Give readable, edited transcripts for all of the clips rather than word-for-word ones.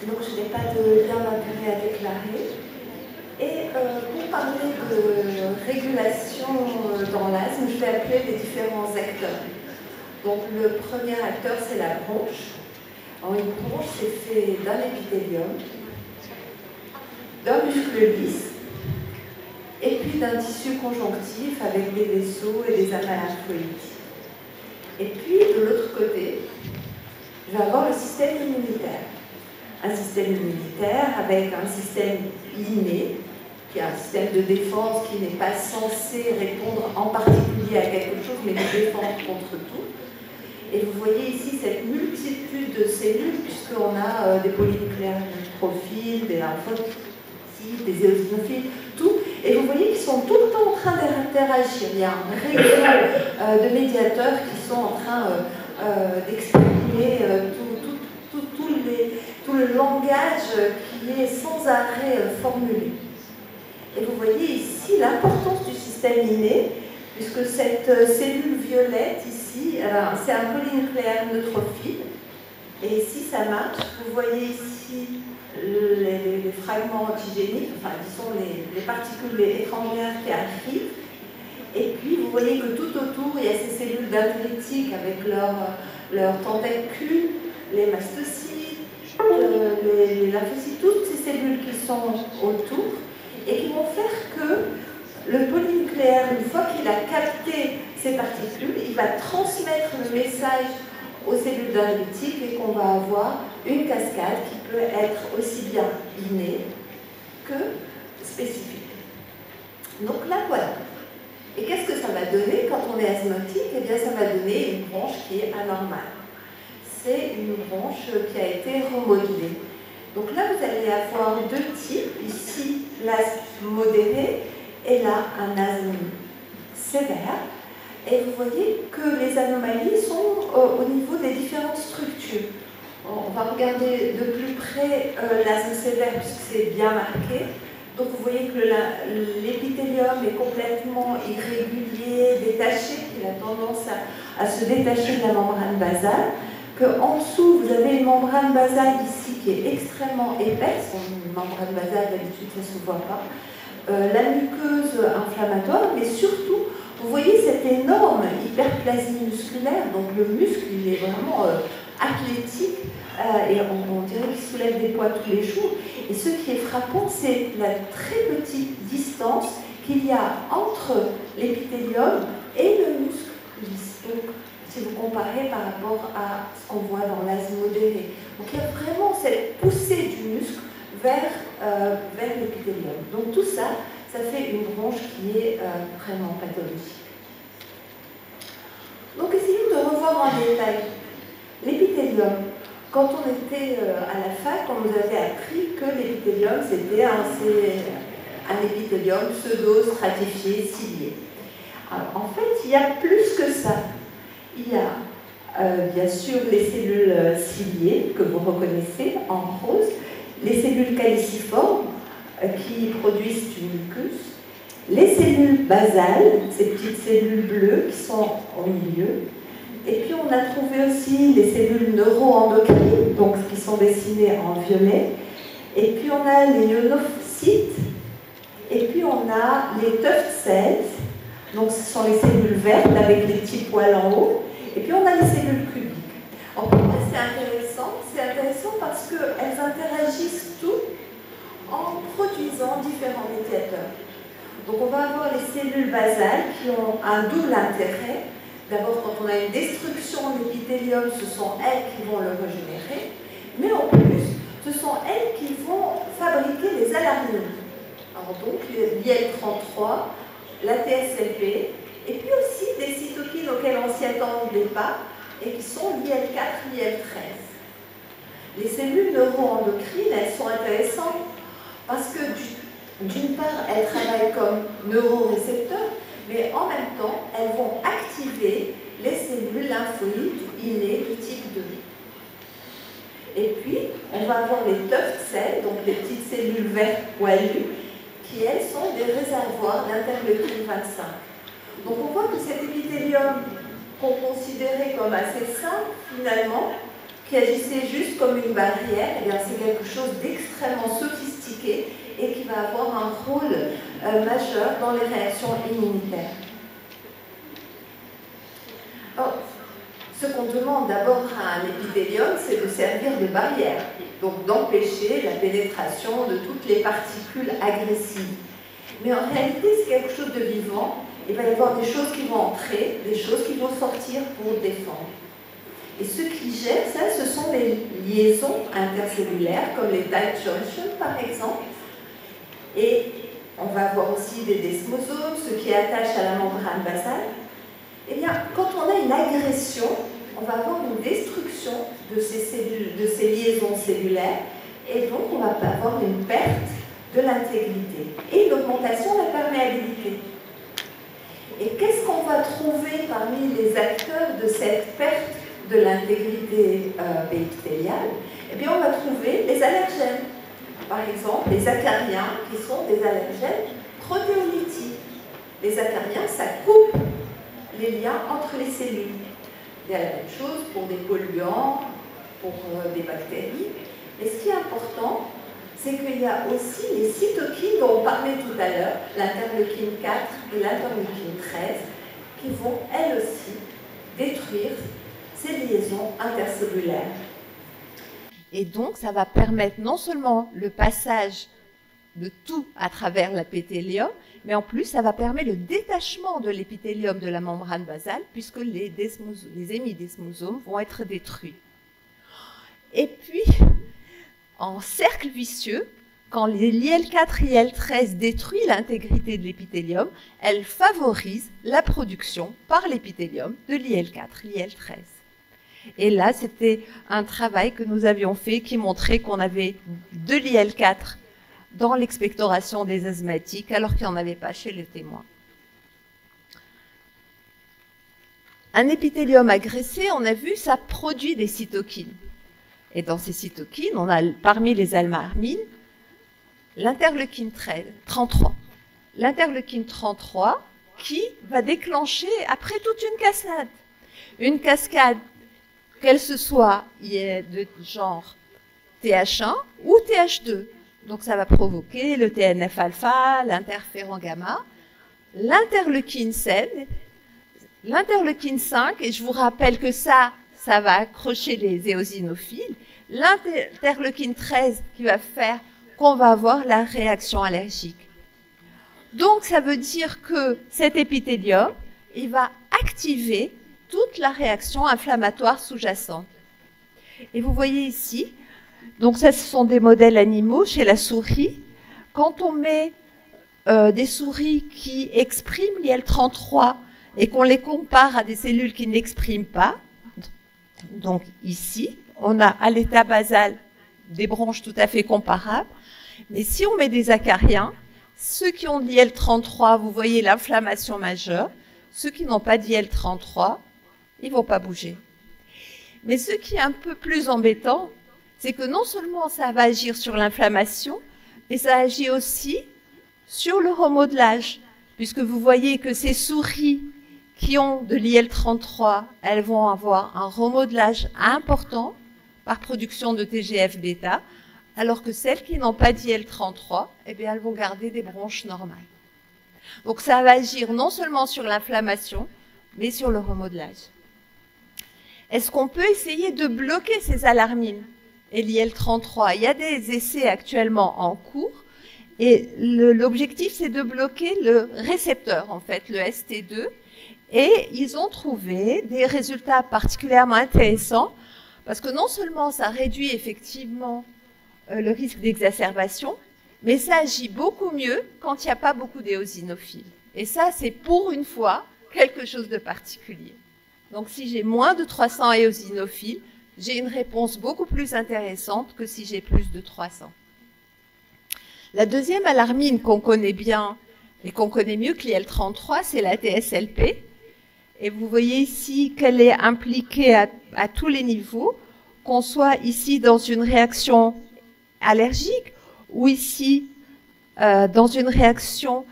Donc je n'ai pas de lien d'intérêt à déclarer. Et pour parler de régulation dans l'asthme, je vais appeler les différents acteurs. Donc le premier acteur, c'est la bronche. Alors, une bronche, c'est fait d'un épithélium, d'un muscle lisse, et puis d'un tissu conjonctif avec des vaisseaux et des amas lymphoïdes. Et puis, de l'autre côté, je vais avoir le système immunitaire. Un système immunitaire avec un système inné, qui est un système de défense qui n'est pas censé répondre en particulier à quelque chose, mais de défendre contre tout. Et vous voyez ici cette multitude de cellules, puisqu'on a des polynucléaires neutrophiles, des lymphocytes, des éosinophiles, tout. Et vous voyez qu'ils sont tout le temps en train d'interagir. Il y a un réseau de médiateurs qui sont en train d'exprimer tout le langage qui est sans arrêt formulé. Et vous voyez ici l'importance du système inné, puisque cette cellule violette ici, c'est un polynucléaire neutrophile. Et si ça marche, vous voyez ici les fragments antigéniques, enfin disons les particules étrangères qui arrivent. Et puis vous voyez que tout autour, il y a ces cellules dendritiques avec leurs tentacules, les mastocytes, les lymphocytes, toutes ces cellules qui sont autour et qui vont faire que le polynucléaire, une fois qu'il a capté ces particules, il va transmettre le message aux cellules dendritiques et qu'on va avoir une cascade qui peut être aussi bien innée que spécifique. Donc là, voilà. Et qu'est-ce que ça va donner quand on est asthmatique? Eh bien, ça va donner une bronche qui est anormale. C'est une bronche qui a été remodelée. Donc là, vous allez avoir deux types. Ici, l'asthme modéré et là, un asthme sévère. Et vous voyez que les anomalies sont au niveau des différentes structures. On va regarder de plus près l'asthme sévère puisque c'est bien marqué. Donc vous voyez que l'épithélium est complètement irrégulier, détaché, qu'il a tendance à se détacher de la membrane basale. Qu'en dessous, vous avez une membrane basale ici qui est extrêmement épaisse. Une membrane basale, d'habitude, ça ne se voit pas. La muqueuse inflammatoire, mais surtout, vous voyez cette énorme hyperplasie musculaire. Donc le muscle, il est vraiment athlétique et on dirait qu'il soulève des poids tous les jours. Et ce qui est frappant, c'est la très petite distance qu'il y a entre l'épithélium et le muscle lisse. Donc, si vous comparez par rapport à ce qu'on voit dans l'asthme modéré. Donc il y a vraiment cette poussée du muscle vers l'épithélium. Donc tout ça, ça fait une bronche qui est vraiment pathologique. Donc essayons de revoir en détail l'épithélium. Quand on était à la fac, on nous avait appris que l'épithélium, c'était un épithélium pseudo-stratifié, cilié. Alors, en fait, il y a plus que ça. Il y a bien sûr les cellules ciliées que vous reconnaissez en rose, les cellules caliciformes qui produisent du mucus, les cellules basales, ces petites cellules bleues qui sont au milieu, et puis on a trouvé aussi les cellules neuroendocrines, donc qui sont dessinées en violet, et puis on a les ionophytes, et puis on a les tuft cells, donc ce sont les cellules vertes avec les petits poils en haut, et puis on a les cellules cubiques. Alors pourquoi c'est intéressant? C'est intéressant parce qu'elles interagissent toutes en produisant différents médiateurs. Donc on va avoir les cellules basales qui ont un double intérêt. D'abord, quand on a une destruction de l'épithélium, ce sont elles qui vont le régénérer, mais en plus, ce sont elles qui vont fabriquer les alarmines. Alors donc, l'IL-33, la TSLP, et puis aussi des cytokines auxquelles on ne s'y attendait pas, et qui sont l'IL-4, l'IL-13. Les cellules neuroendocrines, elles sont intéressantes parce que d'une part, elles travaillent comme neurorécepteurs, mais en même temps, elles vont activer les cellules lymphoïdes innées de type 2. Et puis, on va avoir les tuft cells, donc les petites cellules vertes poilues, qui elles sont des réservoirs d'interleukine 25. Donc on voit que cet épithélium qu'on considérait comme assez simple, finalement, qui agissait juste comme une barrière, eh bien c'est quelque chose d'extrêmement sophistiqué et qui va avoir un rôle majeur dans les réactions immunitaires. Alors, ce qu'on demande d'abord à un épithélium, c'est de servir de barrière, donc d'empêcher la pénétration de toutes les particules agressives. Mais en réalité, c'est quelque chose de vivant. Il va y avoir des choses qui vont entrer, des choses qui vont sortir pour défendre. Et ce qui gère ça, ce sont les liaisons intercellulaires, comme les tight junctions par exemple. Et on va avoir aussi des desmosomes, ce qui attache à la membrane basale. Eh bien, quand on a une agression, on va avoir une destruction de ces cellules, de ces liaisons cellulaires, et donc on va avoir une perte de l'intégrité et une augmentation de la perméabilité. Et qu'est-ce qu'on va trouver parmi les acteurs de cette perte de l'intégrité épithéliale? Eh bien, on va trouver les allergènes. Par exemple, les acariens, qui sont des allergènes protéolytiques. Les acariens, ça coupe les liens entre les cellules. Il y a la même chose pour des polluants, pour des bactéries. Mais ce qui est important, c'est qu'il y a aussi les cytokines dont on parlait tout à l'heure, l'interleukine 4 et l'interleukine 13, qui vont elles aussi détruire ces liaisons intercellulaires. Et donc, ça va permettre non seulement le passage de tout à travers l'épithélium, mais en plus, ça va permettre le détachement de l'épithélium de la membrane basale, puisque les hémidesmosomes vont être détruits. Et puis, en cercle vicieux, quand l'IL4 et l'IL13 détruisent l'intégrité de l'épithélium, elles favorisent la production par l'épithélium de l'IL4 et l'IL13. Et là, c'était un travail que nous avions fait qui montrait qu'on avait de l'IL4 dans l'expectoration des asthmatiques, alors qu'il n'y en avait pas chez les témoins. Un épithélium agressé, on a vu, ça produit des cytokines. Et dans ces cytokines, on a parmi les alarmines, l'interleukine 33. L'interleukine 33 qui va déclencher après toute une cascade. Une cascade, qu'elle se soit de genre TH1 ou TH2. Donc ça va provoquer le TNF-alpha, l'interféron gamma, l'interleukine 7, l'interleukine 5, et je vous rappelle que ça va accrocher les éosinophiles, l'interleukine 13 qui va faire qu'on va avoir la réaction allergique. Donc ça veut dire que cet épithélium, il va activer toute la réaction inflammatoire sous-jacente. Et vous voyez ici, donc ça, ce sont des modèles animaux chez la souris. Quand on met des souris qui expriment l'IL-33 et qu'on les compare à des cellules qui ne l'expriment pas, donc ici, on a à l'état basal des bronches tout à fait comparables. Mais si on met des acariens, ceux qui ont l'IL-33, vous voyez l'inflammation majeure. Ceux qui n'ont pas d'IL-33, ils ne vont pas bouger. Mais ce qui est un peu plus embêtant, c'est que non seulement ça va agir sur l'inflammation, mais ça agit aussi sur le remodelage, puisque vous voyez que ces souris qui ont de l'IL-33, elles vont avoir un remodelage important par production de TGF-bêta, alors que celles qui n'ont pas d'IL-33, eh bien, elles vont garder des bronches normales. Donc ça va agir non seulement sur l'inflammation, mais sur le remodelage. Est-ce qu'on peut essayer de bloquer ces alarmines et l'IL-33? Il y a des essais actuellement en cours, et l'objectif, c'est de bloquer le récepteur, en fait, le ST2, et ils ont trouvé des résultats particulièrement intéressants, parce que non seulement ça réduit effectivement le risque d'exacerbation, mais ça agit beaucoup mieux quand il n'y a pas beaucoup d'éosinophiles. Et ça, c'est pour une fois quelque chose de particulier. Donc si j'ai moins de 300 éosinophiles, j'ai une réponse beaucoup plus intéressante que si j'ai plus de 300. La deuxième alarmine qu'on connaît bien et qu'on connaît mieux que l'IL-33, c'est la TSLP. Et vous voyez ici qu'elle est impliquée à tous les niveaux, qu'on soit ici dans une réaction allergique ou ici dans une réaction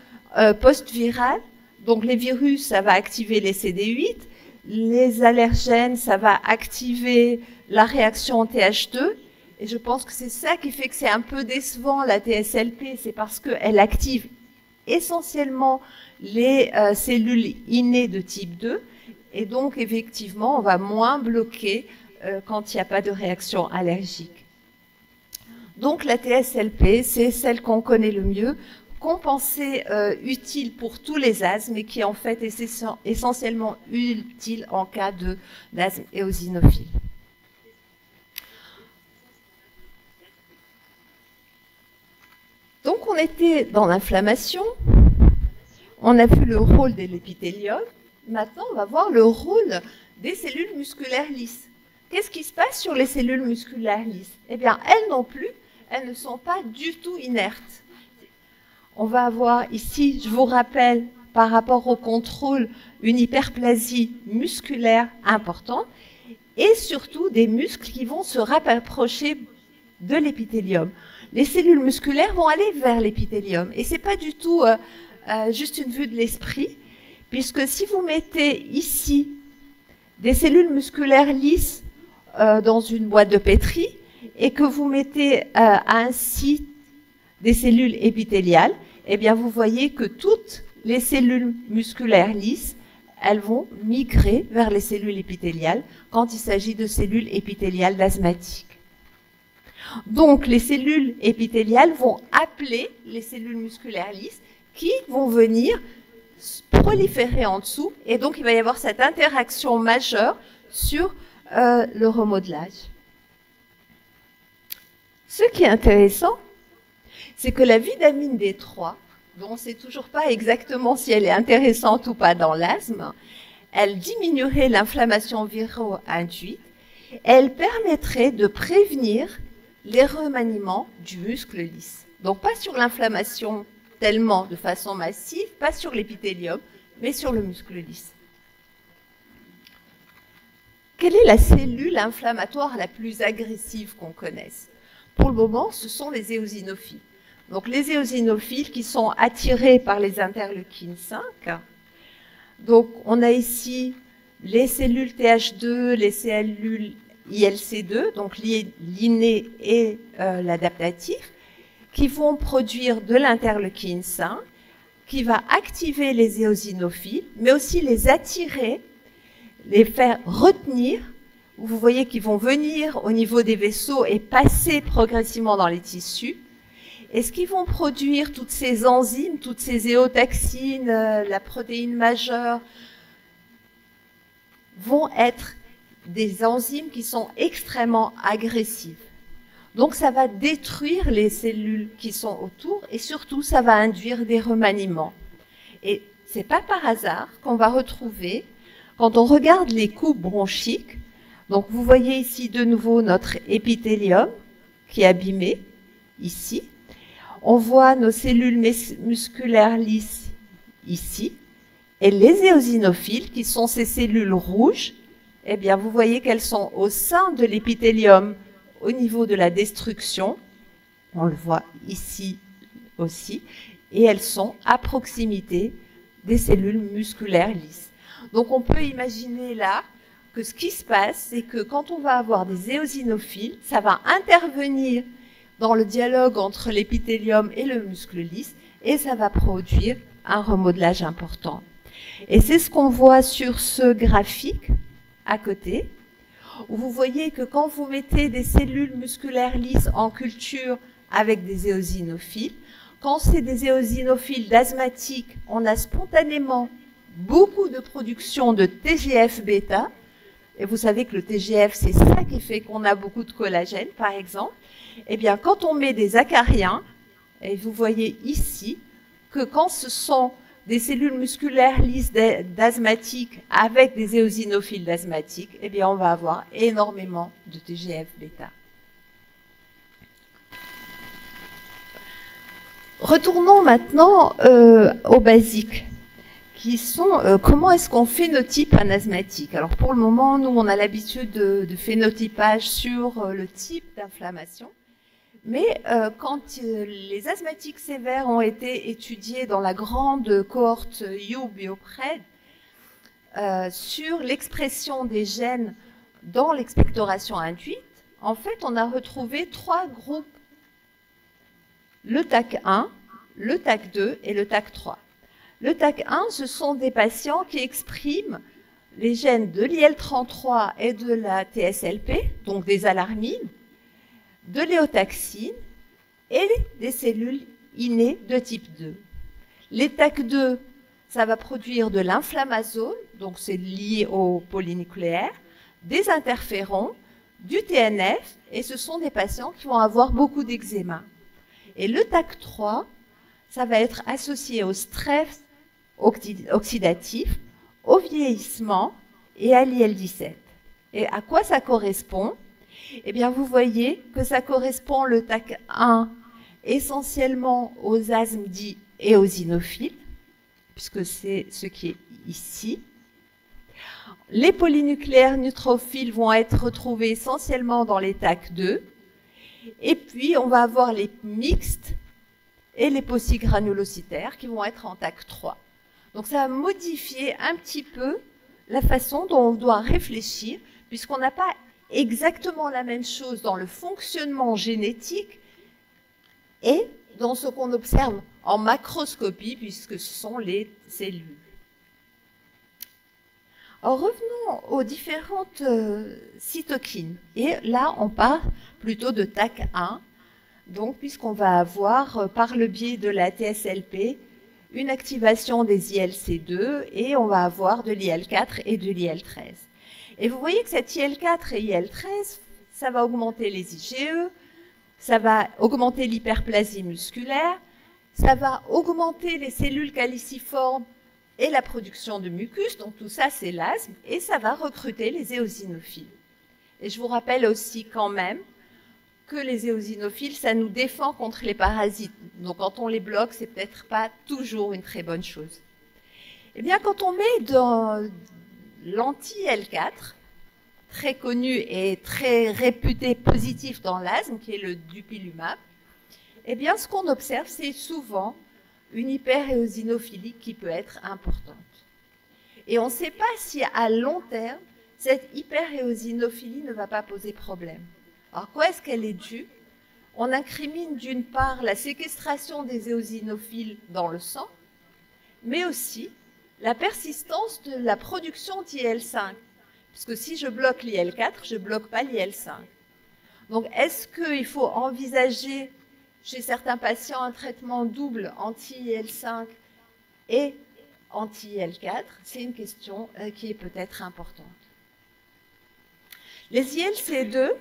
post-virale. Donc les virus, ça va activer les CD8. les allergènes, ça va activer la réaction en TH2. Et je pense que c'est ça qui fait que c'est un peu décevant, la TSLP. C'est parce qu'elle active essentiellement les cellules innées de type 2. Et donc, effectivement, on va moins bloquer quand il n'y a pas de réaction allergique. Donc, la TSLP, c'est celle qu'on connaît le mieux, qu'on pensait utile pour tous les asthmes et qui est en fait essentiellement utile en cas d'asthme éosinophile. Donc, on était dans l'inflammation, on a vu le rôle de l'épithélium. Maintenant, on va voir le rôle des cellules musculaires lisses. Qu'est-ce qui se passe sur les cellules musculaires lisses? Eh bien, elles non plus, elles ne sont pas du tout inertes. On va avoir ici, je vous rappelle, par rapport au contrôle, une hyperplasie musculaire importante et surtout des muscles qui vont se rapprocher de l'épithélium. Les cellules musculaires vont aller vers l'épithélium et c'est pas du tout juste une vue de l'esprit, puisque si vous mettez ici des cellules musculaires lisses dans une boîte de pétri et que vous mettez à un site des cellules épithéliales, eh bien vous voyez que toutes les cellules musculaires lisses, elles vont migrer vers les cellules épithéliales quand il s'agit de cellules épithéliales d'asthmatiques. Donc les cellules épithéliales vont appeler les cellules musculaires lisses qui vont venir proliférer en dessous et donc il va y avoir cette interaction majeure sur le remodelage. Ce qui est intéressant, c'est que la vitamine D3, dont on ne sait toujours pas exactement si elle est intéressante ou pas dans l'asthme, elle diminuerait l'inflammation viro-induite, elle permettrait de prévenir les remaniements du muscle lisse. Donc pas sur l'inflammation tellement de façon massive, pas sur l'épithélium, mais sur le muscle lisse. Quelle est la cellule inflammatoire la plus agressive qu'on connaisse? Pour le moment, ce sont les éosinophiles. Donc les éosinophiles qui sont attirés par les interleukines 5. Donc on a ici les cellules TH2, les cellules ILC2, donc l'inné et l'adaptatif, qui vont produire de l'interleukine 5, qui va activer les éosinophiles, mais aussi les attirer, les faire retenir. Vous voyez qu'ils vont venir au niveau des vaisseaux et passer progressivement dans les tissus. Et ce qu'ils vont produire, toutes ces enzymes, toutes ces éotaxines, la protéine majeure, vont être des enzymes qui sont extrêmement agressives. Donc ça va détruire les cellules qui sont autour et surtout ça va induire des remaniements. Et c'est pas par hasard qu'on va retrouver, quand on regarde les coupes bronchiques, donc vous voyez ici de nouveau notre épithélium qui est abîmé, ici. On voit nos cellules musculaires lisses ici. Et les éosinophiles, qui sont ces cellules rouges, eh bien vous voyez qu'elles sont au sein de l'épithélium au niveau de la destruction. On le voit ici aussi. Et elles sont à proximité des cellules musculaires lisses. Donc on peut imaginer là que ce qui se passe, c'est que quand on va avoir des éosinophiles, ça va intervenir dans le dialogue entre l'épithélium et le muscle lisse et ça va produire un remodelage important. Et c'est ce qu'on voit sur ce graphique à côté, où vous voyez que quand vous mettez des cellules musculaires lisses en culture avec des éosinophiles, quand c'est des éosinophiles d'asthmatiques, on a spontanément beaucoup de production de TGF-bêta. Et vous savez que le TGF, c'est ça qui fait qu'on a beaucoup de collagène, par exemple. Eh bien, quand on met des acariens, et vous voyez ici que quand ce sont des cellules musculaires lisses d'asthmatiques avec des éosinophiles d'asthmatiques, eh bien, on va avoir énormément de TGF-bêta. Retournons maintenant aux basiques, qui sont comment est-ce qu'on phénotype un asthmatique. Alors pour le moment, nous, on a l'habitude de phénotypage sur le type d'inflammation, mais quand les asthmatiques sévères ont été étudiés dans la grande cohorte U-Biopred, sur l'expression des gènes dans l'expectoration induite, en fait, on a retrouvé 3 groupes. Le TAC1, le TAC2 et le TAC3. Le TAC1, ce sont des patients qui expriment les gènes de l'IL-33 et de la TSLP, donc des alarmines, de l'éotaxine et des cellules innées de type 2. Les TAC2, ça va produire de l'inflammasome, donc c'est lié au polynucléaire, des interférons, du TNF, et ce sont des patients qui vont avoir beaucoup d'eczéma. Et le TAC3, ça va être associé au stress oxydatif, au vieillissement et à l'IL-17. Et à quoi ça correspond? Eh bien, vous voyez que ça correspond, le TAC1, essentiellement aux asthmes dits éosinophiles, puisque c'est ce qui est ici. Les polynucléaires neutrophiles vont être retrouvés essentiellement dans les TAC2. Et puis, on va avoir les mixtes et les possigranulocytaires qui vont être en TAC3. Donc, ça va modifier un petit peu la façon dont on doit réfléchir, puisqu'on n'a pas exactement la même chose dans le fonctionnement génétique et dans ce qu'on observe en macroscopie, puisque ce sont les cellules. Alors, revenons aux différentes cytokines. Et là, on parle plutôt de TAC1, donc puisqu'on va avoir, par le biais de la TSLP, une activation des ILC2 et on va avoir de l'IL4 et de l'IL13. Et vous voyez que cette IL4 et IL13, ça va augmenter les IgE, ça va augmenter l'hyperplasie musculaire, ça va augmenter les cellules caliciformes et la production de mucus, donc tout ça c'est l'asthme, et ça va recruter les éosinophiles. Et je vous rappelle aussi quand même que les éosinophiles, ça nous défend contre les parasites. Donc quand on les bloque, c'est peut-être pas toujours une très bonne chose. Eh bien, quand on met dans l'anti-L4, très connu et très réputé positif dans l'asthme, qui est le dupilumab, eh bien, ce qu'on observe, c'est souvent une hyperéosinophilie qui peut être importante. Et on ne sait pas si à long terme, cette hyperéosinophilie ne va pas poser problème. Alors, quoi est-ce qu'elle est due? On incrimine d'une part la séquestration des éosinophiles dans le sang, mais aussi la persistance de la production d'IL5. Parce que si je bloque l'IL4, je ne bloque pas l'IL5. Donc, est-ce qu'il faut envisager chez certains patients un traitement double anti-IL5 et anti-IL4? C'est une question qui est peut-être importante. Les ILC2,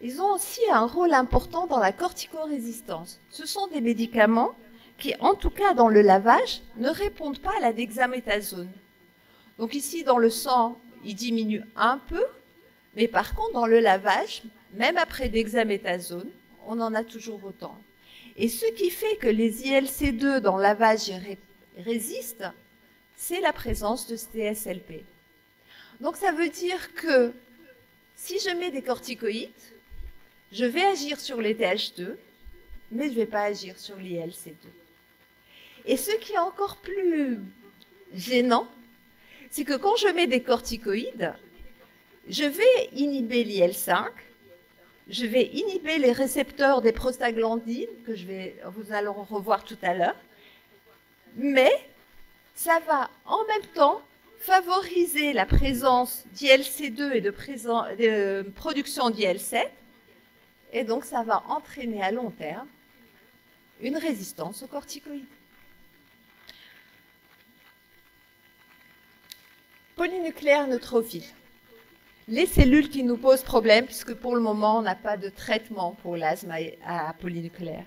ils ont aussi un rôle important dans la corticorésistance. Ce sont des médicaments qui, en tout cas dans le lavage, ne répondent pas à la dexaméthasone. Donc ici, dans le sang, ils diminuent un peu, mais par contre, dans le lavage, même après dexaméthasone, on en a toujours autant. Et ce qui fait que les ILC2 dans le lavage résistent, c'est la présence de TSLP. Donc ça veut dire que si je mets des corticoïdes, je vais agir sur les TH2, mais je ne vais pas agir sur l'ILC2. Et ce qui est encore plus gênant, c'est que quand je mets des corticoïdes, je vais inhiber l'IL5, je vais inhiber les récepteurs des prostaglandines, que vous allez revoir tout à l'heure, mais ça va en même temps favoriser la présence d'ILC2 et de production d'IL7, et donc ça va entraîner à long terme une résistance aux corticoïdes. Polynucléaires neutrophiles. Les cellules qui nous posent problème, puisque pour le moment, on n'a pas de traitement pour l'asthme à polynucléaire.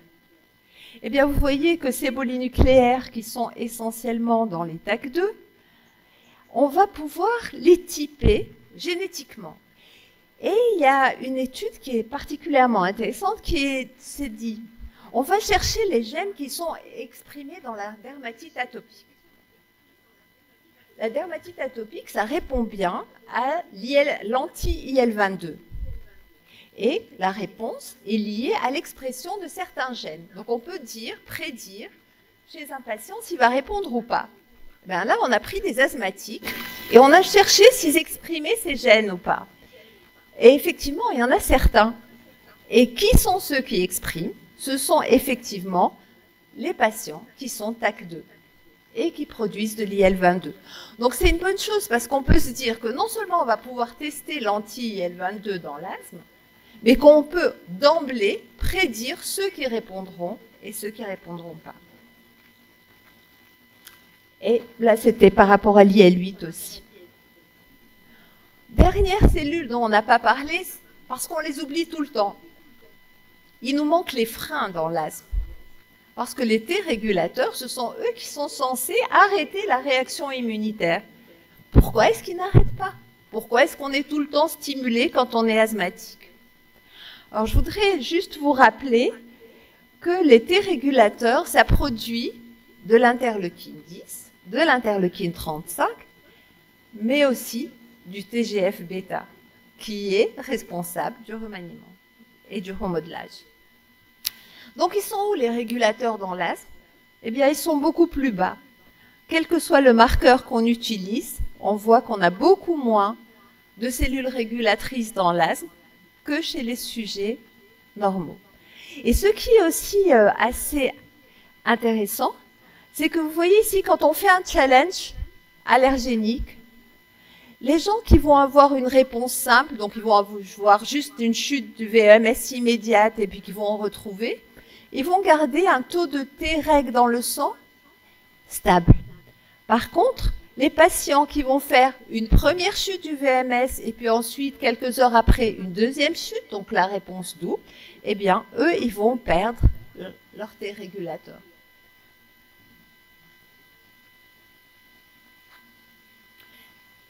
Eh bien, vous voyez que ces polynucléaires qui sont essentiellement dans les TAC2, on va pouvoir les typer génétiquement. Et il y a une étude qui est particulièrement intéressante qui s'est dit, on va chercher les gènes qui sont exprimés dans la dermatite atopique. La dermatite atopique, ça répond bien à l'anti-IL-22. Et la réponse est liée à l'expression de certains gènes. Donc on peut prédire chez un patient s'il va répondre ou pas. Ben là, on a pris des asthmatiques Et on a cherché s'ils exprimaient ces gènes ou pas. Et effectivement, il y en a certains. Et qui sont ceux qui expriment? Ce sont effectivement les patients qui sont TAC2 et qui produisent de l'IL-22. Donc c'est une bonne chose parce qu'on peut se dire que non seulement on va pouvoir tester l'anti-IL-22 dans l'asthme, mais qu'on peut d'emblée prédire ceux qui répondront et ceux qui ne répondront pas. Et là, c'était par rapport à l'IL-8 aussi. Dernière cellule dont on n'a pas parlé, parce qu'on les oublie tout le temps. Il nous manque les freins dans l'asthme. Parce que les T-régulateurs, ce sont eux qui sont censés arrêter la réaction immunitaire. Pourquoi est-ce qu'ils n'arrêtent pas? Pourquoi est-ce qu'on est tout le temps stimulé quand on est asthmatique? Alors, je voudrais juste vous rappeler que les T-régulateurs, ça produit de l'interleukine 10, de l'interleukine 35, mais aussi du TGF-bêta, qui est responsable du remaniement et du remodelage. Donc, ils sont où les régulateurs dans l'asthme? Eh bien, ils sont beaucoup plus bas. Quel que soit le marqueur qu'on utilise, on voit qu'on a beaucoup moins de cellules régulatrices dans l'asthme que chez les sujets normaux. Et ce qui est aussi assez intéressant, c'est que vous voyez ici, quand on fait un challenge allergénique, les gens qui vont avoir une réponse simple, donc ils vont avoir juste une chute du VMS immédiate et puis qui vont en retrouver, ils vont garder un taux de T-reg dans le sang stable. Par contre, les patients qui vont faire une première chute du VMS et puis ensuite, quelques heures après, une deuxième chute, donc la réponse double, eh bien, eux, ils vont perdre leur T-régulateur.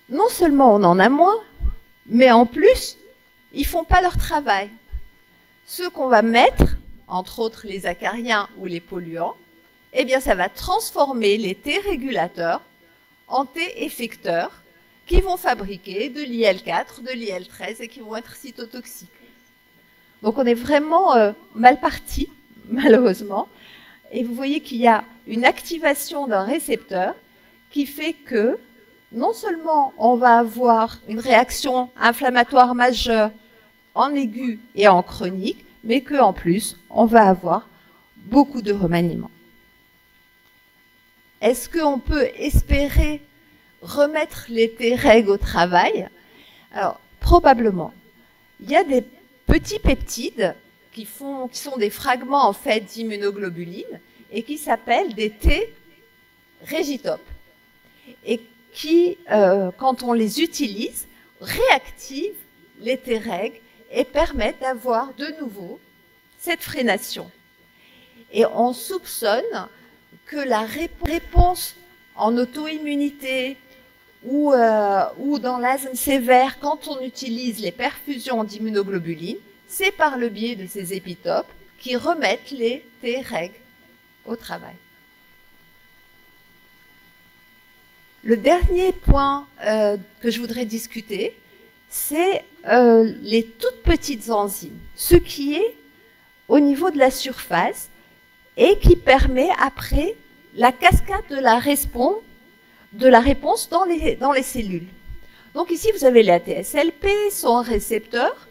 Non seulement on en a moins, mais en plus, ils ne font pas leur travail. Ceux qu'on va mettre, entre autres les acariens ou les polluants, eh bien, ça va transformer les T-régulateurs en T-effecteurs qui vont fabriquer de l'IL-4, de l'IL-13 et qui vont être cytotoxiques. Donc, on est vraiment mal parti, malheureusement. Et vous voyez qu'il y a une activation d'un récepteur qui fait que non seulement on va avoir une réaction inflammatoire majeure en aigu et en chronique, mais qu'en plus, on va avoir beaucoup de remaniements. Est-ce qu'on peut espérer remettre les T-reg au travail? Alors, probablement. Il y a des petits peptides qui sont des fragments en fait d'immunoglobuline et qui s'appellent des T-régitopes. Et qui, quand on les utilise, réactivent les T-reg et permettent d'avoir de nouveau cette frénation. Et on soupçonne que la réponse en auto-immunité ou dans l'asthme sévère, quand on utilise les perfusions d'immunoglobuline, c'est par le biais de ces épitopes qui remettent les T-reg au travail. Le dernier point que je voudrais discuter, c'est les toutes petites enzymes, ce qui est au niveau de la surface et qui permet après la cascade de la réponse dans les cellules. Donc ici, vous avez la TSLP, son récepteur,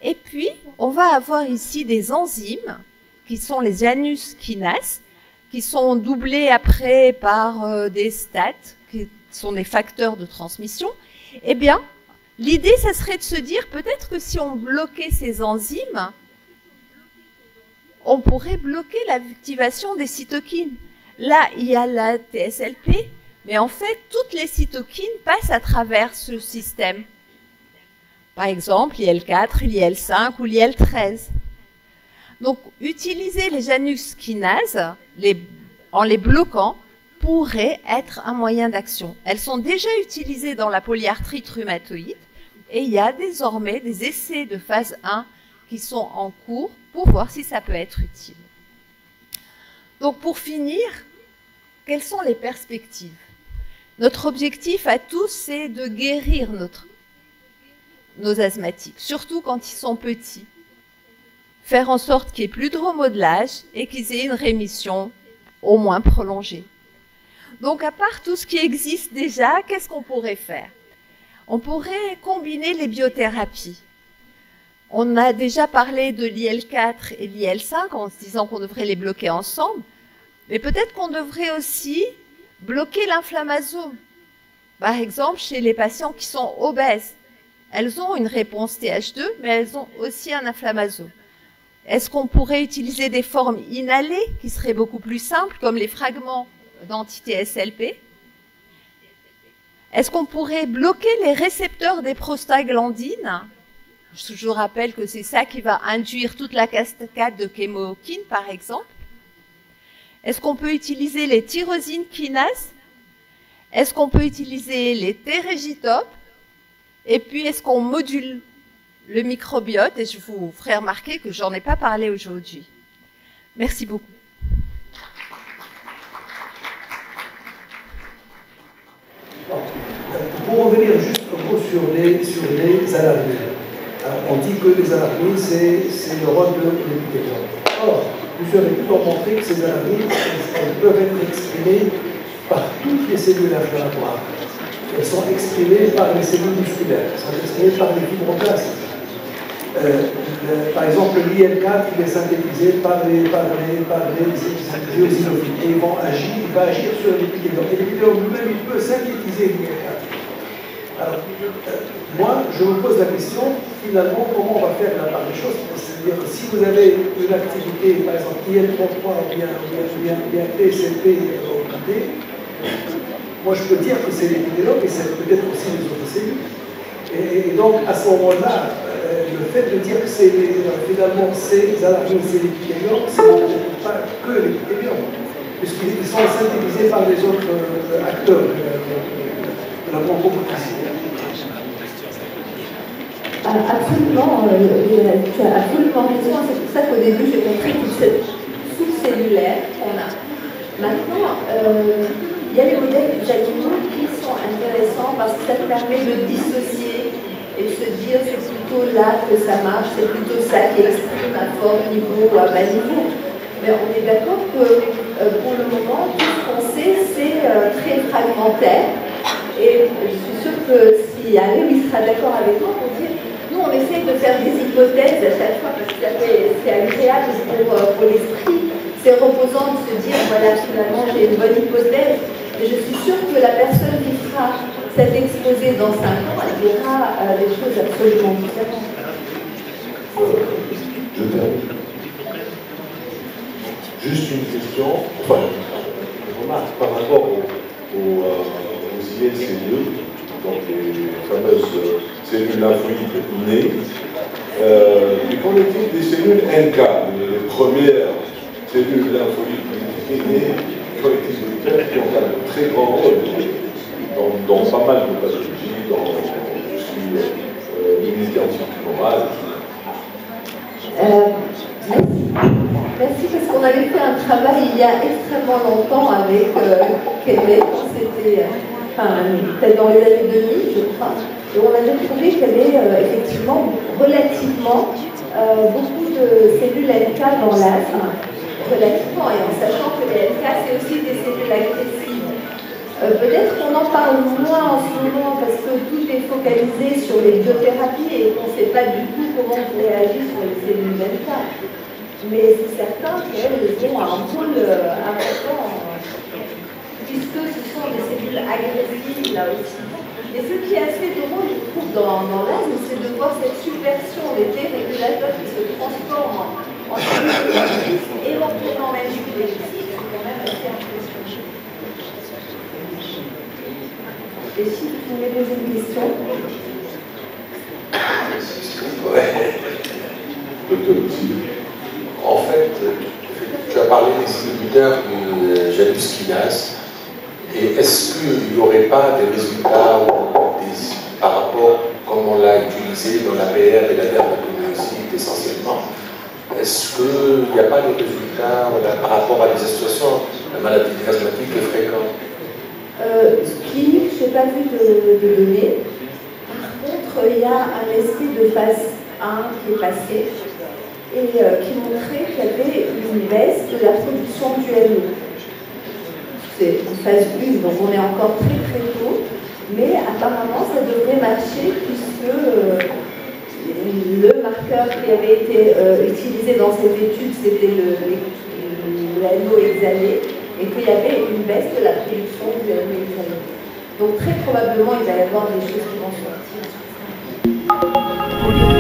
et puis on va avoir ici des enzymes qui sont les Janus kinases, qui sont doublés après par des STAT, qui sont des facteurs de transmission. Eh bien, l'idée, ça serait de se dire peut-être que si on bloquait ces enzymes, on pourrait bloquer l'activation des cytokines. Là, il y a la TSLP, mais en fait, toutes les cytokines passent à travers ce système. Par exemple, l'IL-4, l'IL-5 ou l'IL-13. Donc, utiliser les Janus kinases en les bloquant pourrait être un moyen d'action. Elles sont déjà utilisées dans la polyarthrite rhumatoïde et il y a désormais des essais de phase 1 qui sont en cours pour voir si ça peut être utile. Donc, pour finir, quelles sont les perspectives? Notre objectif à tous, c'est de guérir nos asthmatiques, surtout quand ils sont petits. Faire en sorte qu'il n'y ait plus de remodelage et qu'ils aient une rémission au moins prolongée. Donc, à part tout ce qui existe déjà, qu'est-ce qu'on pourrait faire? On pourrait combiner les biothérapies. On a déjà parlé de l'IL4 et l'IL5 en se disant qu'on devrait les bloquer ensemble, mais peut-être qu'on devrait aussi bloquer l'inflammasome. Par exemple, chez les patients qui sont obèses, elles ont une réponse TH2, mais elles ont aussi un inflammasome. Est-ce qu'on pourrait utiliser des formes inhalées qui seraient beaucoup plus simples, comme les fragments d'entité SLP? Est-ce qu'on pourrait bloquer les récepteurs des prostaglandines? Je vous rappelle que c'est ça qui va induire toute la cascade de chémokines, par exemple. Est-ce qu'on peut utiliser les tyrosine kinases? Est-ce qu'on peut utiliser les T-régitopes? Et puis, est-ce qu'on module le microbiote? Et je vous ferai remarquer que j'en ai pas parlé aujourd'hui. Merci beaucoup. Pour revenir juste un peu sur les alarmies. On dit que les alarmies, c'est le rôle de l'épithélium. Or, nous avons pu montrer que ces alarmies, elles peuvent être exprimées par toutes les cellules inflammatoires. Elles sont exprimées par les cellules musculaires, elles sont exprimées par les fibroblastes. Par exemple, l'IL4, il est synthétisé par les eosinophiles et il va agir sur l'épithélium. Et l'épithélium lui-même, il peut synthétiser l'IL4. Alors, moi, je me pose la question, finalement, comment on va faire la part des choses? C'est-à-dire, si vous avez une activité, par exemple, IL33 ou bien TCP ou KT, moi, je peux dire que c'est l'épithélium, mais c'est peut-être aussi les autres cellules. Et donc, à ce moment-là, le fait de dire que finalement, ces alarmies, c'est l'épithélium, c'est peut-être pas que l'épithélium, puisqu'ils sont synthétisés par les autres acteurs de la bronchoconstriction. Absolument, tu as absolument raison. C'est pour ça qu'au début, j'ai montré toute cette sous-cellulaire qu'on a. Maintenant, il y a les modèles des animaux qui sont intéressants parce que ça permet de dissocier et de se dire c'est plutôt là que ça marche, c'est plutôt ça qui exprime à fort niveau ou à bas niveau. Mais on est d'accord que pour le moment, tout ce qu'on sait, c'est très fragmentaire. Et je suis sûre que si Alain sera d'accord avec moi pour dire nous, on essaie de faire des hypothèses à chaque fois parce que c'est agréable pour l'esprit. C'est reposant de se dire, voilà, finalement, j'ai une bonne hypothèse. Et je suis sûre que la personne qui fera cet exposé dans 5 ans, elle verra des choses absolument différentes. Je termine. Juste une question, enfin, une remarque par rapport aux cellules, donc les fameuses cellules lymphoïdes innées. Mais qu'en est-il des cellules NK, les premières cellules lymphoïdes innées qui ont été détectées, qui ont un très grand rôle dans pas mal de pathologies, dans tout ce qui est l'immunité antitumorale. Merci parce qu'on avait fait un travail il y a extrêmement longtemps avec Québec, c'était peut-être dans les années 2000 je crois, et on avait trouvé qu'il y avait effectivement relativement beaucoup de cellules NK dans l'asthme, relativement, et en sachant que les NK c'est aussi des cellules agressives. Peut-être qu'on en parle moins en ce moment parce que tout est focalisé sur les biothérapies et qu'on ne sait pas du tout comment on réagit sur les cellules NK. Mais c'est certain qu'elles ont un rôle important, puisque ce sont des cellules agressives là aussi. Et ce qui est assez drôle, je trouve, dans l'asthme, c'est de voir cette subversion des T-régulateurs qui se transforment en cellules agressives, éventuellement même agressives, c'est quand même assez impressionnant. Et si vous voulez poser une question? En fait, tu as parlé des inhibiteurs de Janus kinase. Et est-ce qu'il n'y aurait pas des résultats par rapport, comme on l'a utilisé dans l'APR et la dermatologie essentiellement, est-ce qu'il n'y a pas de résultats par rapport à des associations de maladies asthmatiques fréquentes? Clinique, je n'ai pas vu de données. Par contre, il y a un essai de phase 1 qui est passé et qui montrait qu'il y avait une baisse de la production du MO. c'est en phase 1, donc on est encore très très tôt, mais apparemment ça devrait marcher puisque le marqueur qui avait été utilisé dans cette étude, c'était le NO exhalé, et qu'il y avait une baisse de la production du NO exhalé. Donc très probablement il va y avoir des choses qui vont sortir.